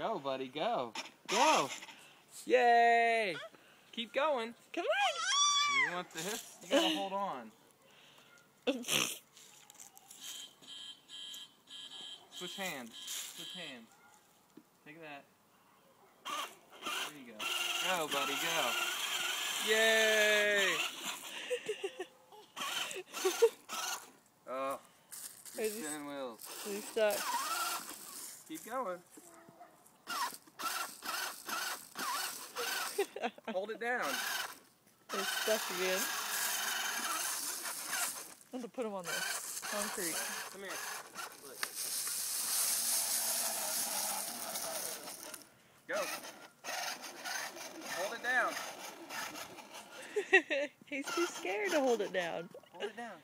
Go, buddy, go. Go. Yay! Keep going. Come on. You want this? You gotta hold on. Switch hands. Switch hands. Take that. There you go. Go, buddy, go. Yay! Oh, you're spinning wheels. He's stuck. Keep going. Hold it down. He's stuck again. I have to put him on the concrete. Come here. Look. Go. Hold it down. He's too scared to hold it down. Hold it down.